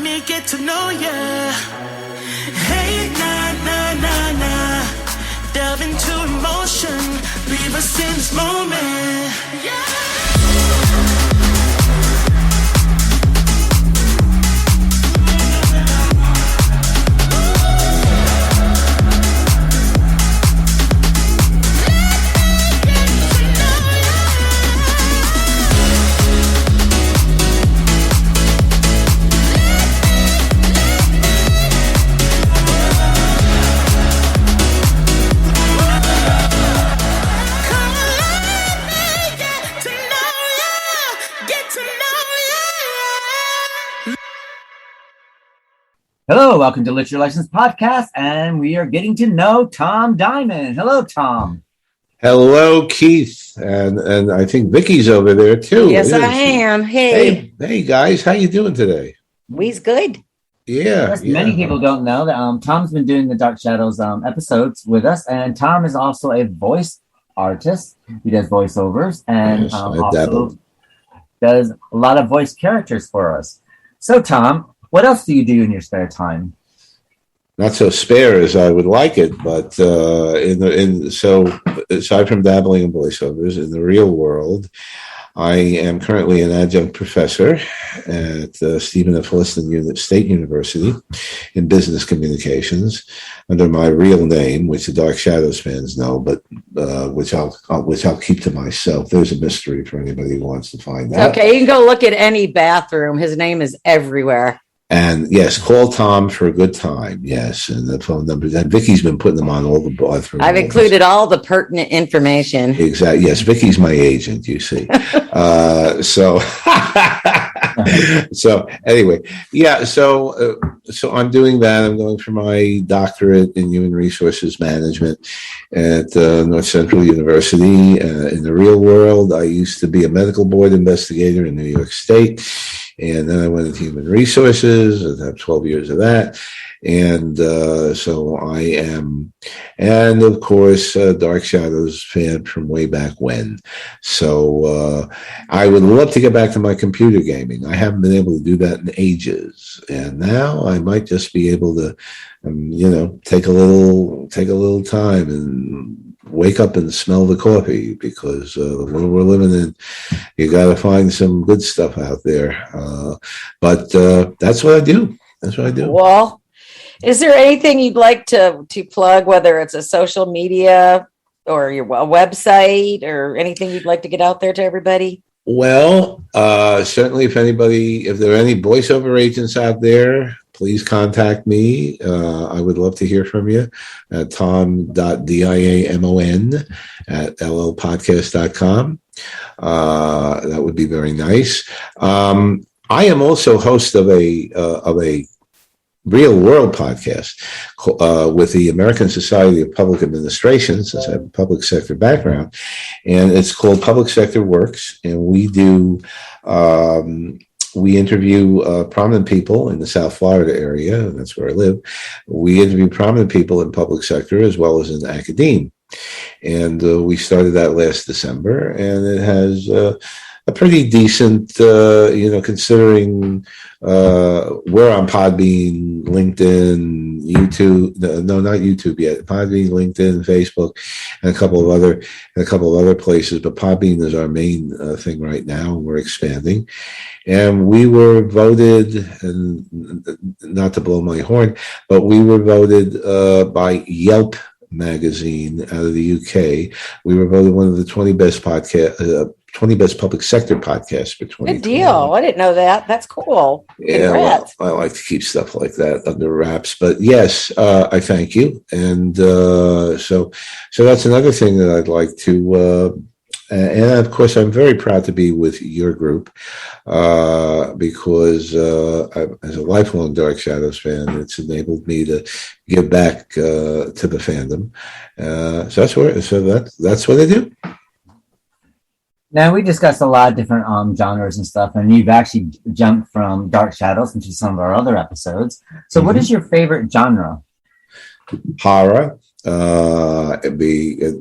me get to know ya. Hey, nah, nah, nah, nah. Delve into emotion. Leave us in this moment. Yeah. Hello, welcome to Literature License Podcast, and we are getting to know Tom Diamon. Hello, Tom. Hello, Keith, and I think Vicky's over there too. Yes, I am. Hey, guys, how you doing today? We's good. Yeah. Many people don't know that Tom's been doing the Dark Shadows episodes with us, and Tom is also a voice artist. He does voiceovers and also does a lot of voice characters for us. So, Tom, what else do you do in your spare time? Not so spare as I would like it, but so aside from dabbling in voiceovers, in the real world, I am currently an adjunct professor at Stephen F. Liston State University in business communications under my real name, which the Dark Shadows fans know, but which I'll keep to myself. There's a mystery for anybody who wants to find out. Okay, you can go look at any bathroom. His name is everywhere. And yes, call Tom for a good time. Yes, and the phone numbers. And Vicky's been putting them on all the bathrooms. I've included all the pertinent information. Exactly. Yes, Vicky's my agent. You see. So anyway, yeah. So I'm doing that. I'm going for my doctorate in human resources management at North Central University. In the real world, I used to be a medical board investigator in New York State. And then I went into human resources and have 12 years of that. And so I am, and of course, Dark Shadows fan from way back when. So I would love to get back to my computer gaming. I haven't been able to do that in ages. And now I might just be able to, take a little time and wake up and smell the coffee, because the world we're living in, you got to find some good stuff out there. But that's what I do. Well, is there anything you'd like to plug, whether it's a social media or your website or anything you'd like to get out there to everybody? Well, certainly if there are any voiceover agents out there, please contact me. I would love to hear from you at tom.diamon@llpodcast.com. That would be very nice. I am also host of a real world podcast with the American Society of Public Administration, since I have a public sector background, and it's called Public Sector Works, and we do we interview prominent people in the South Florida area, and that's where I live. We interview prominent people in public sector as well as in academia, and we started that last December, and it has a pretty decent, considering we're on Podbean, LinkedIn, YouTube. No, not YouTube yet. Podbean, LinkedIn, Facebook, and a couple of other places. But Podbean is our main thing right now, and we're expanding. And we were voted, and not to blow my horn, but we were voted by Yelp magazine out of the UK. We were voted one of the 20 best public sector podcasts for 2020. Good deal. I didn't know that. That's cool. Yeah, well, I like to keep stuff like that under wraps. But yes, I thank you. And so that's another thing that I'd like to. And of course, I'm very proud to be with your group because as a lifelong Dark Shadows fan, it's enabled me to give back to the fandom. So that's what I do. Now, we discussed a lot of different genres and stuff, and you've actually jumped from Dark Shadows into some of our other episodes. So what is your favorite genre? Horror, It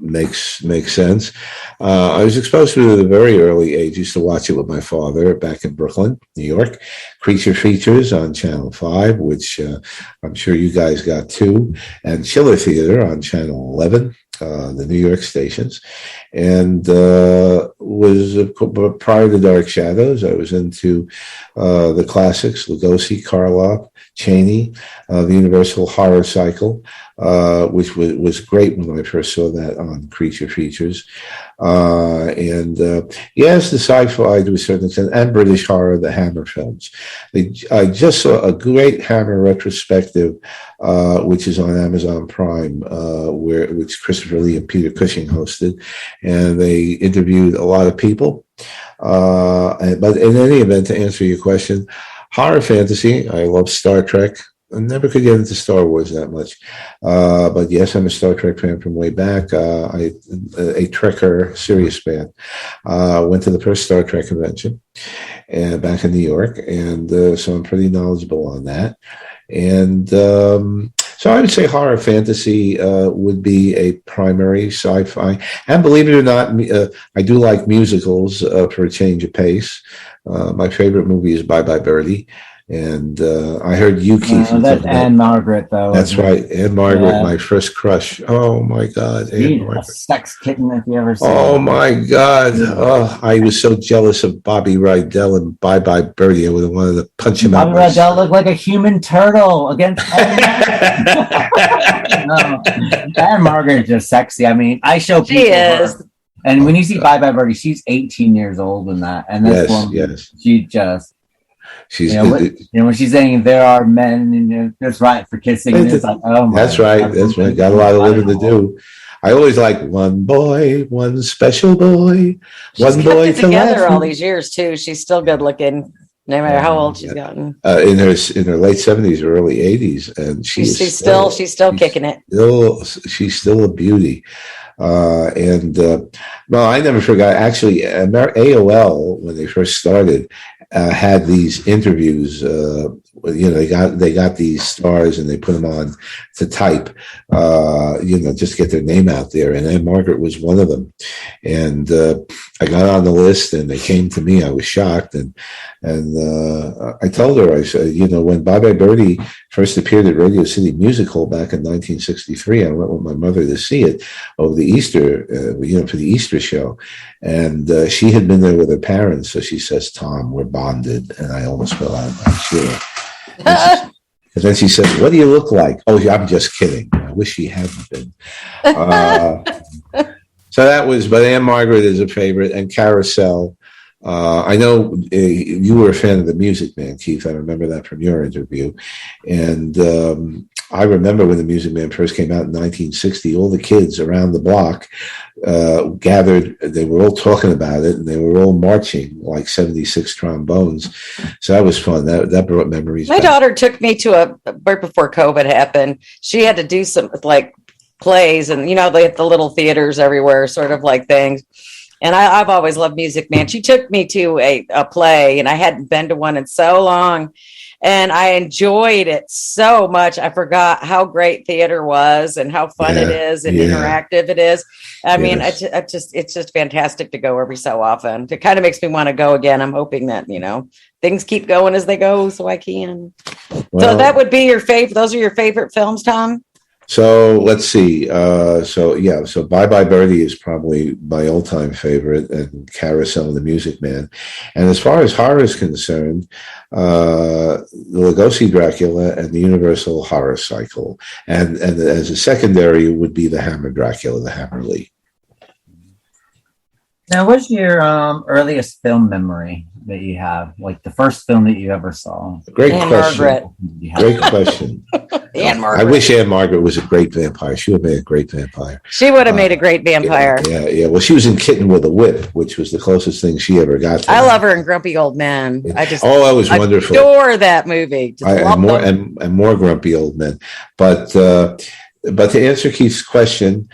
makes sense. I was exposed to it at a very early age. Used to watch it with my father back in Brooklyn, New York. Creature Features on Channel 5, which I'm sure you guys got too, and Chiller Theater on Channel 11, the New York stations. And was prior to Dark Shadows, I was into the classics: Lugosi, Karloff, Chaney, the Universal Horror Cycle, which was great when I first saw that on Creature Features. Yes, the sci-fi to a certain extent, and British horror, the Hammer films. I just saw a great Hammer retrospective, which is on Amazon Prime, which Christopher Lee and Peter Cushing hosted, and they interviewed a lot of people. But in any event, to answer your question, horror fantasy, I love Star Trek. I never could get into Star Wars that much. But yes, I'm a Star Trek fan from way back. A Trekker, serious fan. Went to the first Star Trek convention back in New York. And so I'm pretty knowledgeable on that. And so I would say horror fantasy would be a primary sci-fi. And believe it or not, I do like musicals for a change of pace. My favorite movie is Bye Bye Birdie. And I heard you, Keith. That's Anne Margaret, though. That's right. Anne Margaret, my first crush. Oh, my God. Anne Margaret. A sex kitten, if you ever seen Oh, my God. Oh, I was so jealous of Bobby Rydell and Bye Bye Birdie. I would have wanted to punch him out. Bobby Rydell looked like a human turtle against Anne Margaret. Anne Margaret is just sexy. I mean, I show people her. And when you see Bye Bye Birdie, she's 18 years old in that. And this woman, she just... She's, when she's saying there are men, that's right for kissing. It's like, oh my that's right. That's right. Got a lot of living to do. I always like one boy, one special boy, one boy to together all these years too. She's still good looking, no matter how old she's gotten. In her late 70s or early 80s, and she's still kicking it. She's still a beauty. Well, I never forgot. Actually, AOL, when they first started, had these interviews. They got these stars and they put them on to type. Just to get their name out there. And Anne Margaret was one of them. And I got on the list, and they came to me. I was shocked, and I told her, I said, when Bye Bye Birdie first appeared at Radio City Music Hall back in 1963, I went with my mother to see it over the Easter, for the Easter show. And she had been there with her parents. So she says, "Tom, we're bonded." And I almost fell out of my chair. And then she said, "What do you look like?" "Oh, I'm just kidding." I wish she hadn't been. So that was, but Anne Margaret is a favorite, and Carousel. I know you were a fan of The Music Man, Keith. I remember that from your interview. And I remember when The Music Man first came out in 1960, all the kids around the block gathered. They were all talking about it, and they were all marching like 76 trombones. So that was fun. That brought memories My back. daughter took me to right before COVID happened. She had to do some plays, and they have the little theaters everywhere, sort of like things. And I've always loved Music Man. She took me to a play, and I hadn't been to one in so long. And I enjoyed it so much. I forgot how great theater was and how fun it is and interactive it is. I mean, it's just fantastic to go every so often. It kind of makes me want to go again. I'm hoping that, things keep going as they go so I can. Well, so that would be your favorite. Those are your favorite films, Tom? So let's see. So Bye Bye Birdie is probably my all-time favorite, and Carousel and The Music Man. And as far as horror is concerned, the Lugosi Dracula and the Universal Horror Cycle. And as a secondary would be the Hammer Dracula, the Hammer Lee. Now, what's your earliest film memory that you have? Like the first film that you ever saw? Great Anne question. Margaret. Great question. Anne Margaret. I wish Anne Margaret was a great vampire. She would have made a great vampire. She would have made a great vampire. Yeah. Well, she was in Kitten with a Whip, which was the closest thing she ever got to. I love her in Grumpy Old Men. That was wonderful. Adore that movie. And more Grumpy Old Men. But to answer Keith's question,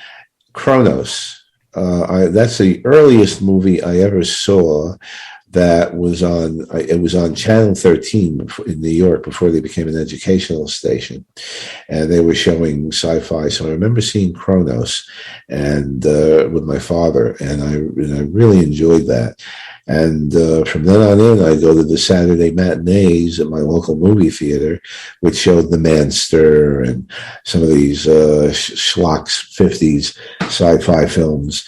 Kronos. that's the earliest movie I ever saw that was on. It was on Channel 13 in New York before they became an educational station, and they were showing sci-fi. So I remember seeing Kronos, and with my father, and I really enjoyed that. And from then on in, I go to the Saturday matinees at my local movie theater, which showed The Manster and some of these schlock's 50s sci-fi films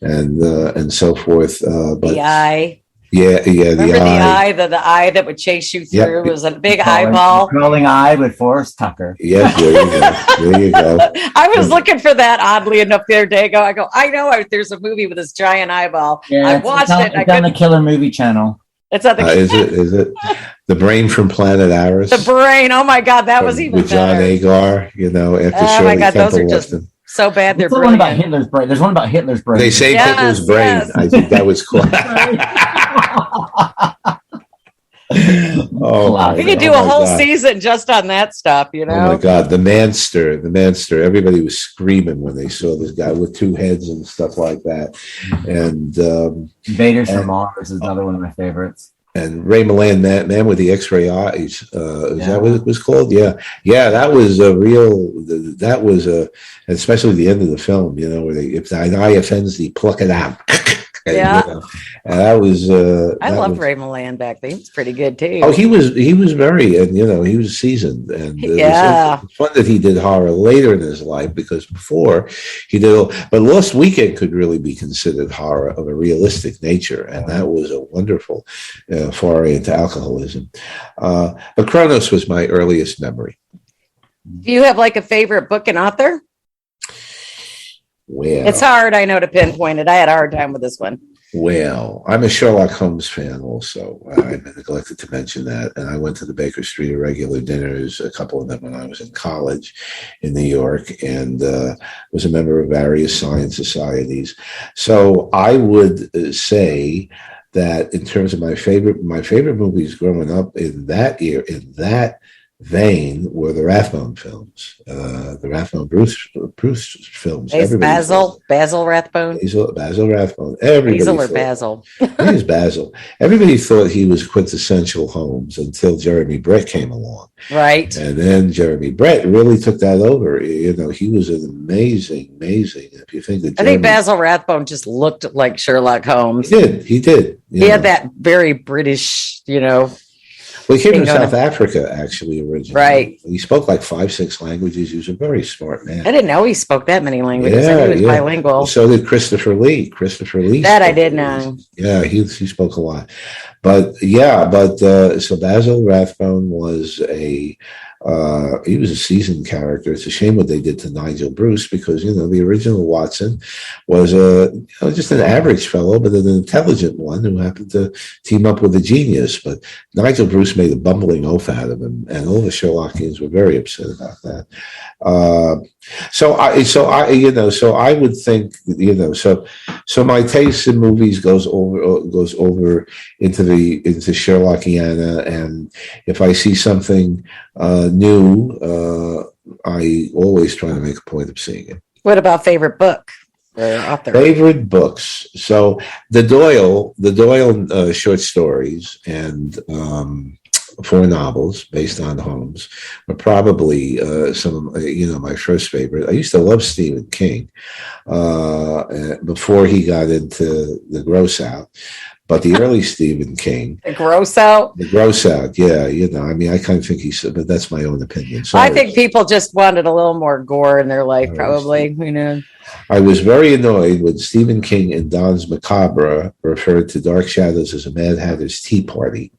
and so forth. But The Eye. Yeah, Remember the eye that would chase you through? It was a big eyeball. Crawling eye with Forrest Tucker. Yes, there you go. I was looking for that oddly enough the other day. I know there's a movie with this giant eyeball. Yeah, I watched it. It's on the Killer Movie Channel. It's on the Is it The Brain from Planet Aris? The Brain. Oh my God, that was even with John better. Agar. After Oh my God, those are just so bad. They're There's one about Hitler's brain. There's one about Hitler's brain. They saved Hitler's brain. Yes. I think that was cool. We could do a whole season just on that stuff, Oh my God, the Manster. Everybody was screaming when they saw this guy with two heads and stuff like that. And Invaders from Mars is another one of my favorites. And Ray Milland, Man with the X-ray eyes. Is that what it was called? Yeah. That was a real. That was especially the end of the film. Where if thine eye offends thee, pluck it out. Yeah. And that was. I loved Ray Milland back then. He was pretty good too. Oh, he was very, and he was seasoned, and it's fun that he did horror later in his life, because before he did. But Lost Weekend could really be considered horror of a realistic nature, and that was a wonderful foray into alcoholism. But Kronos was my earliest memory. Do you have like a favorite book and author? Well, it's hard, I know, to pinpoint it. I had a hard time with this one. Well, I'm a Sherlock Holmes fan also. I neglected to mention that. And I went to the Baker Street irregular dinners, a couple of them when I was in college in New York, and was a member of various science societies. So I would say that in terms of my favorite movies growing up in that vein were the Rathbone films, the Rathbone Bruce films. Basil Rathbone. Basil Rathbone. Everybody Basil or Basil? I think it's Basil. Everybody thought he was quintessential Holmes until Jeremy Brett came along. Right. And then Jeremy Brett really took that over. He was an amazing. If you think that I think Basil Rathbone just looked like Sherlock Holmes. He did. He had that very British, Well, he came from South Africa, actually, originally. Right. He spoke like 5-6 languages. He was a very smart man. I didn't know he spoke that many languages. I knew he was bilingual. So did Christopher Lee. That I did know. Yeah, he spoke a lot. But so Basil Rathbone was he was a seasoned character. It's a shame what they did to Nigel Bruce, because the original Watson was just an average fellow, but an intelligent one who happened to team up with a genius. But Nigel Bruce made a bumbling oaf out of him, and all the Sherlockians were very upset about that. So I would think so my taste in movies goes over into Sherlockiana, and if I see something new, I always try to make a point of seeing it. What about favorite book or author? Favorite books. So the Doyle short stories and 4 novels based on Holmes were probably some of my first favorite. I used to love Stephen King before he got into the gross out. But the early Stephen King. The gross out? The gross out, yeah. I kind of think but that's my own opinion. I think people just wanted a little more gore in their life, probably. I was very annoyed when Stephen King in Don's Macabre referred to Dark Shadows as a Mad Hatter's Tea Party.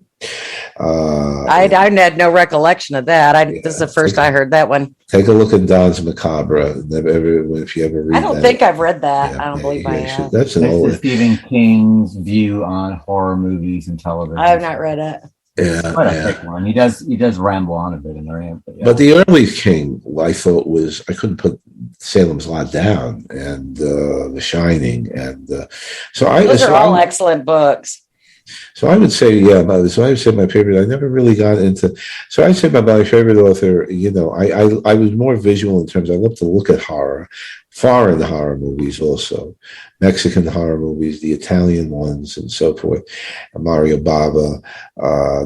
I had no recollection of that. This is the first I heard that one. Take a look at Don's Macabre. If you ever read I don't think I've read that. Yeah, I don't believe I have. That's an old Stephen King's view on horror movies and television. I have not read it. Yeah, quite a thick one. He does ramble on a bit in there. But the early King, I thought I couldn't put Salem's Lot down and The Shining, and those are all excellent books. So I would say, yeah. So I would say my favorite. I never really got into. So I'd say my favorite author. I was more visual in terms. I love to look at horror, foreign horror movies, also Mexican horror movies, the Italian ones, and so forth. Mario Bava,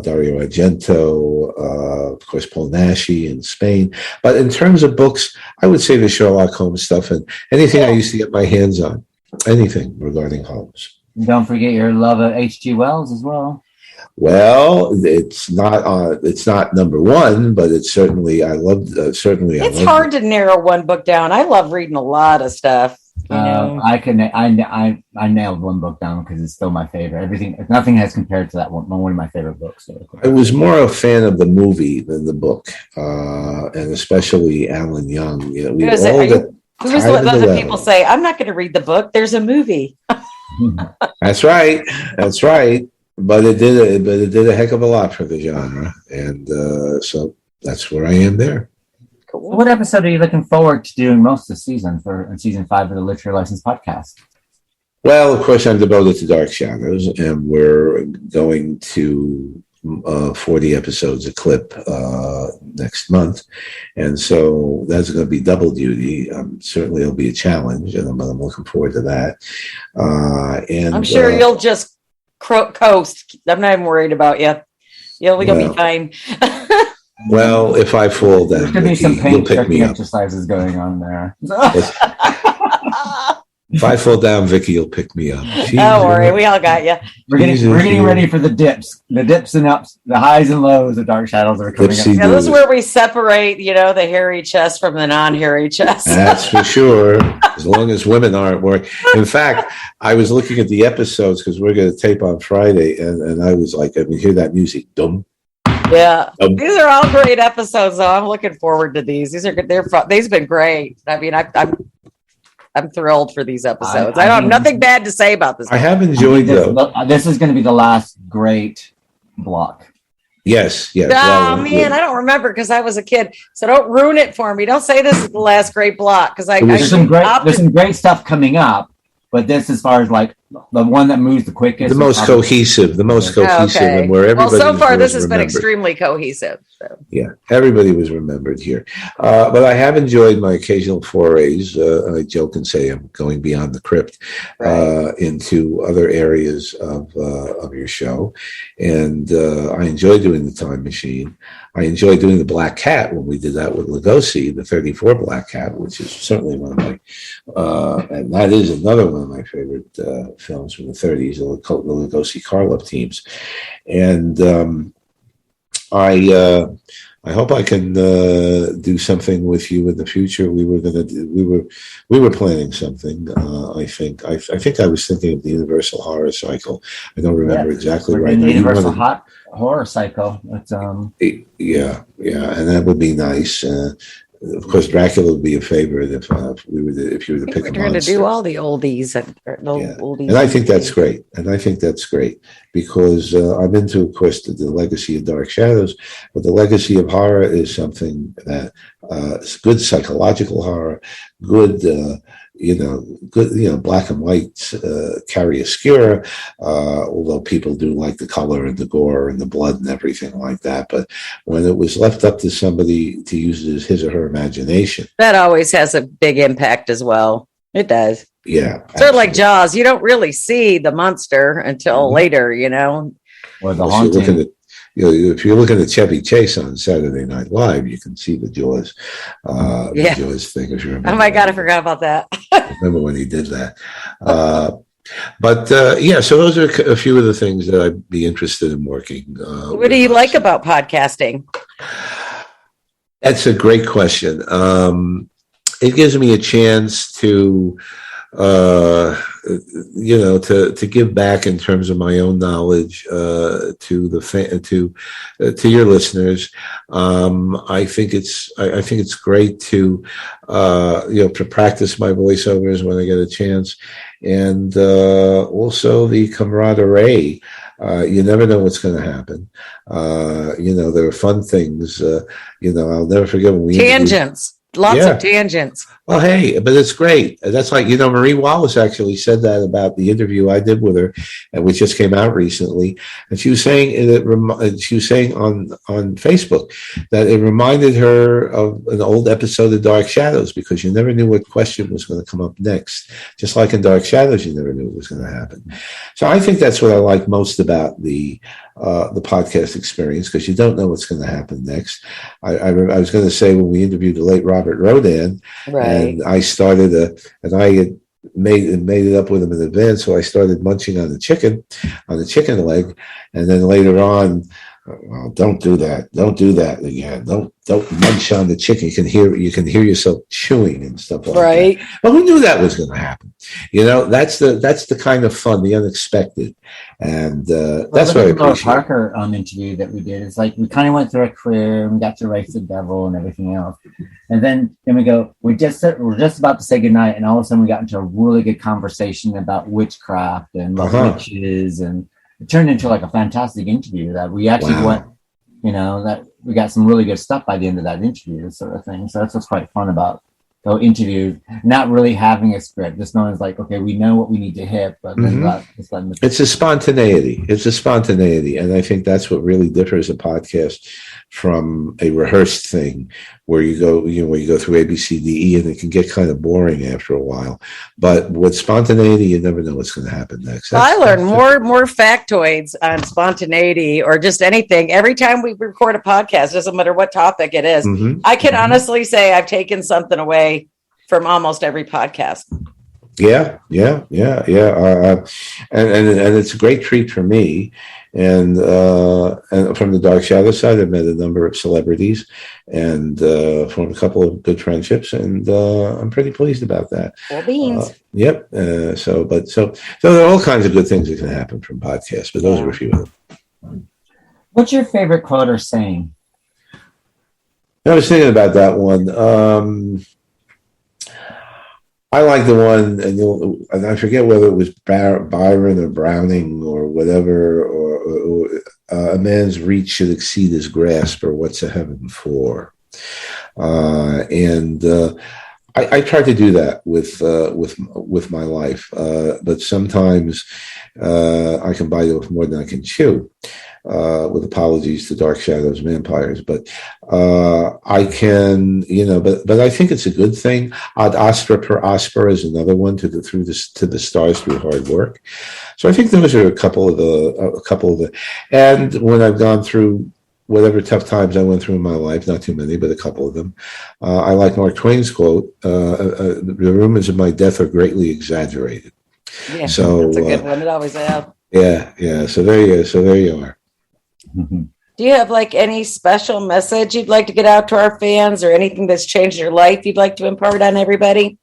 Dario Argento, of course, Paul Naschy in Spain. But in terms of books, I would say the Sherlock Holmes stuff and anything I used to get my hands on, anything regarding Holmes. Don't forget your love of H.G. Wells as well. Well, it's not number one, but it's certainly I love. Certainly, it's hard to narrow one book down. I love reading a lot of stuff. I nailed one book down because it's still my favorite. Nothing has compared to that one of my favorite books. So. I was more a fan of the movie than the book, and especially Alan Young. Who is other people say, I'm not going to read the book. There's a movie. That's right. But it did a heck of a lot for the genre, and so that's where I am there. Cool. What episode are you looking forward to doing most this season in season 5 of the Literary License podcast? Well, of course, I'm devoted to Dark Shadows, and we're going to 40 episodes a clip next month, and so that's going to be double duty. Certainly, it'll be a challenge, and I'm looking forward to that. And I'm sure you'll just coast. I'm not even worried about you. You'll be fine. Well, if I fall down, there's going to be some pain exercises going on there. If I fall down, Vicky will pick me up. Don't worry, we all got you. We're getting ready for the dips and ups, the highs and lows of Dark Shadows that are coming up. Yeah, this is where we separate, the hairy chest from the non-hairy chest. That's for sure. As long as women aren't working. In fact, I was looking at the episodes because we're going to tape on Friday, and I was like, I mean, hear that music, dum. Yeah, these are all great episodes. So I'm looking forward to these. These are good. They've been great. I mean, I'm thrilled for these episodes. I don't have nothing bad to say about this. I have enjoyed this is going to be the last great block. Yes. Oh man, I don't remember because I was a kid. So don't ruin it for me. Don't say this is the last great block because there's some great stuff coming up. But this, as far as like the one that moves the quickest, the most cohesive, and where everybody. Well, so far this has been extremely cohesive. So. Yeah, everybody was remembered here. But I have enjoyed my occasional forays. I joke and say I'm going beyond the crypt into other areas of your show, and I enjoy doing the Time Machine. I enjoy doing the Black Cat when we did that with Lugosi, the 34 Black Cat, which is certainly one of my, and that is another one of my favorite films from the 30s, the Lugosi Karloff teams. And I hope I can do something with you in the future. We were planning something. I think I was thinking of the Universal Horror Cycle. I don't remember exactly right now. Universal Horror Cycle. It's yeah, and that would be nice. Of course, Dracula would be a favorite if you were to pick a monster. We're going to do all the oldies. Oldies. And I think that's great. Because I'm into, of course, the legacy of Dark Shadows, but the legacy of horror is something that is good psychological horror, good black and white chiaroscuro, although people do like the color and the gore and the blood and everything like that. But when it was left up to somebody to use it as his or her imagination. That always has a big impact as well. It does. Yeah. Sort of like Jaws. You don't really see the monster until later, Or the haunting. If you're looking at Chevy Chase on Saturday Night Live, you can see the Jaws. The Jaws thing. If you remember. Oh my God, I forgot about that. Remember when he did that? So those are a few of the things that I'd be interested in working. What do you like about podcasting? That's a great question. It gives me a chance to to give back in terms of my own knowledge to your listeners. I think it's great to to practice my voiceovers when I get a chance, and also the camaraderie. You never know what's going to happen. There are fun things. I'll never forget when we tangents. Lots of tangents. Well, hey, but it's great. That's like, Marie Wallace actually said that about the interview I did with her, which just came out recently. And she was saying on Facebook that it reminded her of an old episode of Dark Shadows, because you never knew what question was going to come up next. Just like in Dark Shadows, you never knew what was going to happen. So I think that's what I like most about the podcast experience, because you don't know what's going to happen next. I was going to say, when we interviewed the late Robert Rodan, right, and I started and I had made it up with him in advance, so I started munching on the chicken leg, and then later on, well, don't do that again. Don't munch on the chicken. You can hear yourself chewing and stuff like right. that. But who knew that was going to happen? That's the kind of fun, the unexpected, and that's what I appreciate. Parker interview that we did. It's like we kind of went through a career and we got to race the devil and everything else, and then we go. We're just about to say goodnight, and all of a sudden we got into a really good conversation about witchcraft and witches, and it turned into like a fantastic interview that we actually went. That we got some really good stuff by the end of that interview, sort of thing. So that's what's quite fun about the interview, not really having a script, just knowing it's like, okay, we know what we need to hit, but then it's a spontaneity. And I think that's what really differs a podcast from a rehearsed thing, where you go through A, B, C, D, E, and it can get kind of boring after a while. But with spontaneity, you never know what's going to happen next. I learn more factoids on spontaneity or just anything every time we record a podcast. Doesn't matter what topic it is. I can honestly say I've taken something away from almost every podcast. Yeah. And it's a great treat for me. And from the Dark Shadow side, I've met a number of celebrities and formed a couple of good friendships, and I'm pretty pleased about that. Well, beans. Yep. So there are all kinds of good things that can happen from podcasts, but those are a few of them. What's your favorite quote or saying? I was thinking about that one. I like the one, and I forget whether it was Byron or Browning or whatever, or a man's reach should exceed his grasp, or what's a heaven for? And I try to do that with my life, but sometimes I can bite off more than I can chew. With apologies to Dark Shadows Vampires, but I can, but I think it's a good thing. Ad astra per aspera is another one, to the stars through hard work. So I think those are a couple of the, and when I've gone through whatever tough times I went through in my life, not too many, but a couple of them, I like Mark Twain's quote, the rumors of my death are greatly exaggerated. Yeah, so that's a good one. It always is. Yeah. So there you are. Do you have like any special message you'd like to get out to our fans, or anything that's changed your life you'd like to impart on everybody?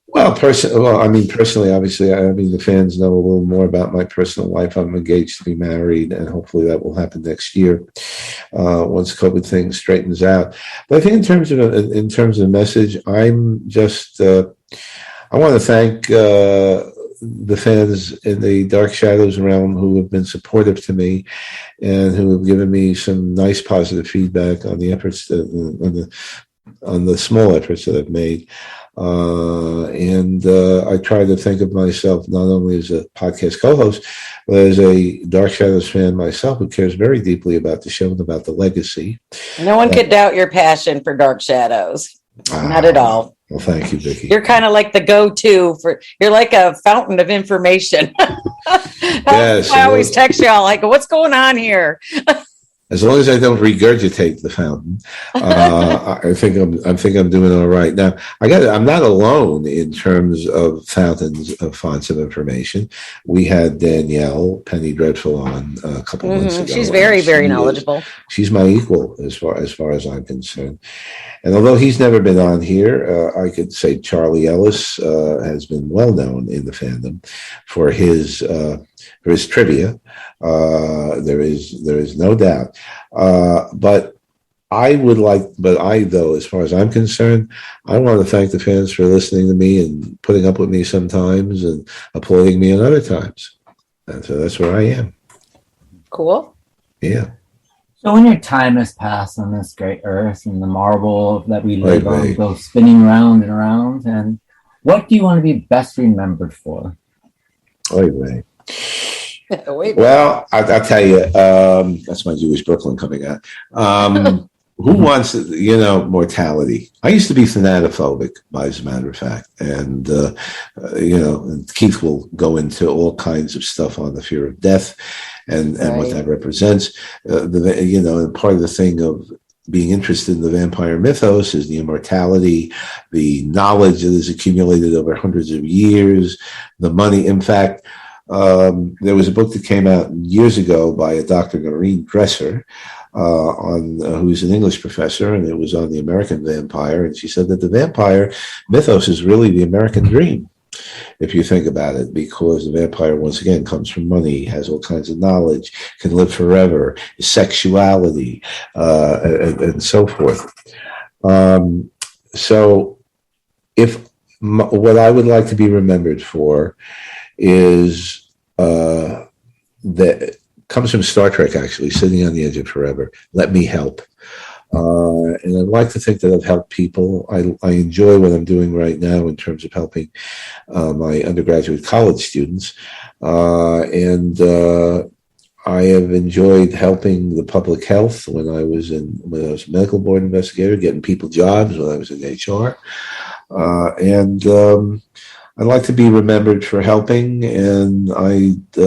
Well, personally, obviously, the fans know a little more about my personal life. I'm engaged to be married, and hopefully that will happen next year once COVID thing straightens out. But I think in terms of message, I'm just I want to thank the fans in the Dark Shadows realm who have been supportive to me and who have given me some nice positive feedback on the efforts on the small efforts that I've made. And I try to think of myself not only as a podcast co-host, but as a Dark Shadows fan myself who cares very deeply about the show and about the legacy. No one could doubt your passion for Dark Shadows. Not at all. Well, thank you, Vicki. You're kind of like the go-to you're like a fountain of information. Yes. I always text y'all like, what's going on here? As long as I don't regurgitate the fountain, I think I'm doing all right. Now, I'm not alone in terms of fountains of fonts of information. We had Danielle Penny Dreadful on a couple months ago. She's very, very knowledgeable. She's my equal as far as I'm concerned. And although he's never been on here, I could say Charlie Ellis has been well known in the fandom for his trivia. There is no doubt. But as far as I'm concerned, I want to thank the fans for listening to me and putting up with me sometimes and applauding me at other times. And so that's where I am. Cool. Yeah. So when your time has passed on this great earth and the marble that we live on Right. goes spinning round and around, and what do you want to be best remembered for? Oy vey. Wait, Well, I'll tell you, that's my Jewish Brooklyn coming out. Who wants, mortality? I used to be thanatophobic, as a matter of fact. And, and Keith will go into all kinds of stuff on the fear of death and what that represents. And part of the thing of being interested in the vampire mythos is the immortality, the knowledge that is accumulated over hundreds of years, the money. In fact, there was a book that came out years ago by a Dr. Noreen Dresser, who's an English professor, and it was on the American vampire. And she said that the vampire mythos is really the American dream, if you think about it, because the vampire, once again, comes from money, has all kinds of knowledge, can live forever, sexuality, and so forth. So what I would like to be remembered for is that comes from Star Trek, actually, Sitting on the Edge of Forever. Let me help. And I'd like to think that I've helped people. I enjoy what I'm doing right now in terms of helping my undergraduate college students. And I have enjoyed helping the public health when I was a medical board investigator, getting people jobs when I was in HR. And I'd like to be remembered for helping, and I'd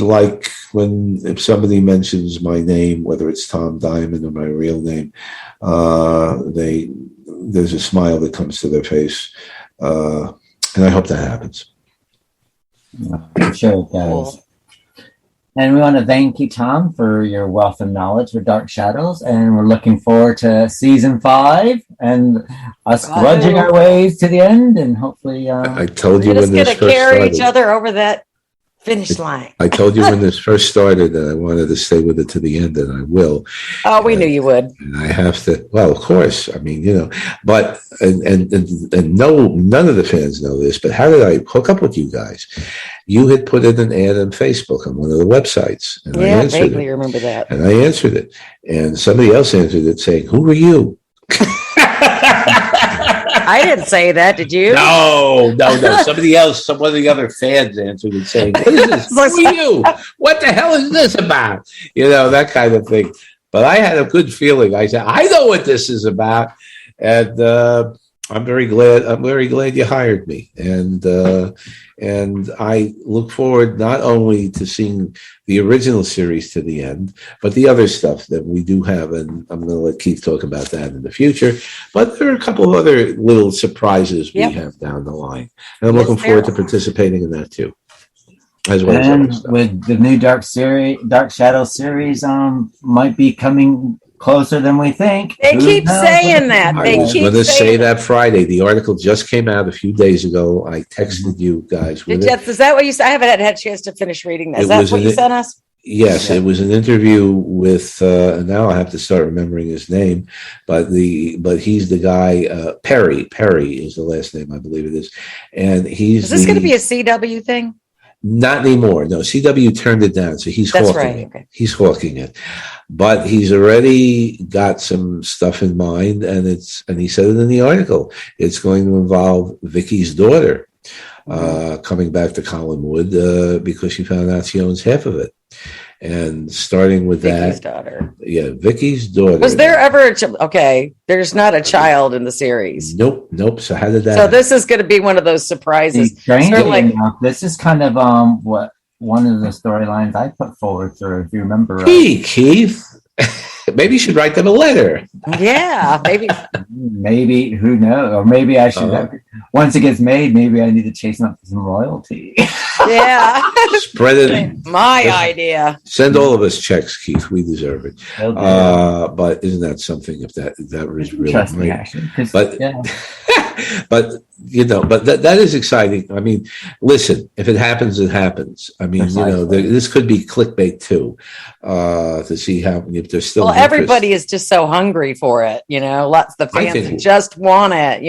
like if somebody mentions my name, whether it's Tom Diamond or my real name, there's a smile that comes to their face, and I hope that happens. I'm sure it does. And we want to thank you, Tom, for your wealth of knowledge for Dark Shadows. And we're looking forward to season 5 and us grudging our ways to the end. And hopefully, I told you we're when just this going to first carry started. each other over that finish line. I told you when this first started that I wanted to stay with it to the end, and I will. Oh, we knew you would. And I have to. Well, of course. I mean, but and no, none of the fans know this. But how did I hook up with you guys? You had put in an ad on Facebook on one of the websites, and I answered vaguely it. remember that. And I answered it, and somebody else answered it saying, "Who are you?" I didn't say that. Did you? No. Somebody else, one of the other fans answered it saying, "What is this? Who are you? What the hell is this about?" That kind of thing. But I had a good feeling. I said, "I know what this is about," and I'm very glad you hired me, and I look forward not only to seeing the original series to the end, but the other stuff that we do have, and I'm going to let Keith talk about that in the future. But there are a couple of other little surprises we have down the line, and I'm looking forward to participating in that too, as well as other stuff. With the new Dark Shadow series, might be coming closer than we think. They keep saying that. I was going to say that Friday. The article just came out a few days ago. I texted you guys with it. Is that what you said? I haven't had a chance to finish reading that. Is that what you sent us? Yes, it was an interview with. Now I have to start remembering his name, but he's the guy. Perry is the last name, I believe it is, and he's. Is this going to be a CW thing? Not anymore. No, CW turned it down, so he's hawking it. Okay. He's hawking it, but he's already got some stuff in mind, and he said it in the article. It's going to involve Vicky's daughter coming back to Collinwood because she found out she owns half of it. And starting with Vicky's daughter. Yeah, Vicky's daughter. Was there ever there's not a child in the series. Nope. So how did that happen? This is going to be one of those surprises. Strangely enough, this is kind of what one of the storylines I put forward through, if you remember. Hey, Keith. Maybe you should write them a letter. Yeah, maybe. Maybe, who knows? Or maybe I should, once it gets made, maybe I need to chase up some royalty. Yeah. Spread it. My idea. Send all of us checks, Keith. We deserve it. But isn't that something if that was really right? But but that is exciting. I mean, listen, if it happens, it happens. I mean, this could be clickbait too, to see how if there's still. Well, everybody is just so hungry for it. Lots of the fans just want it.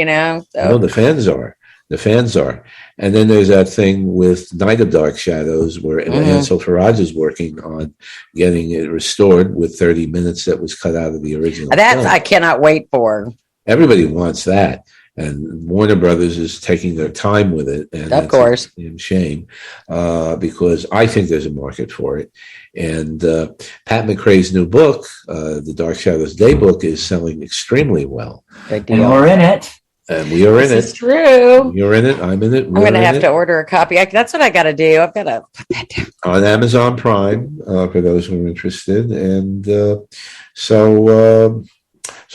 So. No, the fans are. The fans are. And then there's that thing with Night of Dark Shadows where Ansel Faraj is working on getting it restored with 30 minutes that was cut out of the original. That's I cannot wait for. Everybody wants that. And Warner Brothers is taking their time with it. And of course. A shame because I think there's a market for it. And Pat McRae's new book, The Dark Shadows Daybook, is selling extremely well. And we're in it. And we are in it. This is true. You're in it. I'm in it. I'm going to have to order a copy. That's what I got to do. I've got to put that down. On Amazon Prime for those who are interested. And so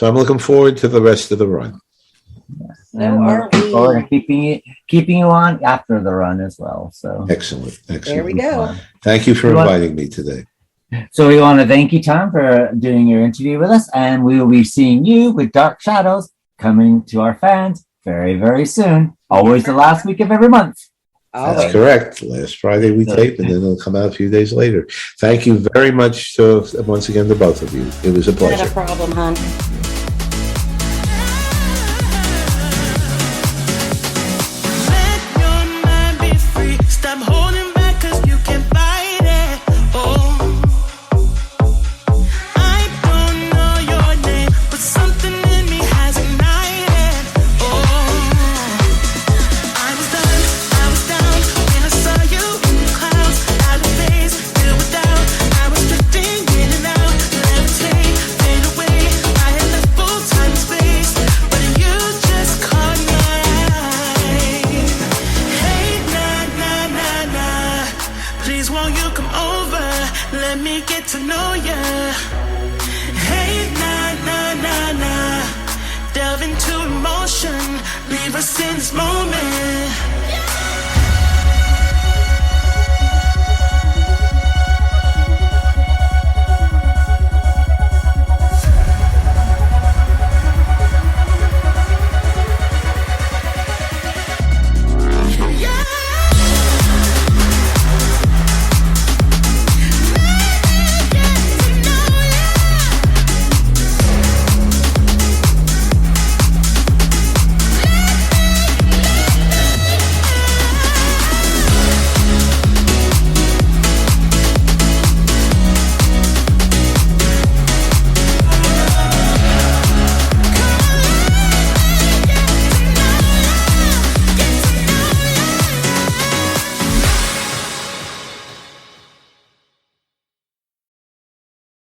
I'm looking forward to the rest of the run. Yes. And we're looking forward to keeping you on after the run as well. So excellent. There we go. Thank you for inviting me today. So we want to thank you, Tom, for doing your interview with us, and we will be seeing you with Dark Shadows coming to our fans very, very soon. Always the last week of every month. That's correct. Last Friday we tape, and then it'll come out a few days later. Thank you very much once again to both of you. It was a pleasure. Not a problem, hon. Delve into emotion, leave us in this moment.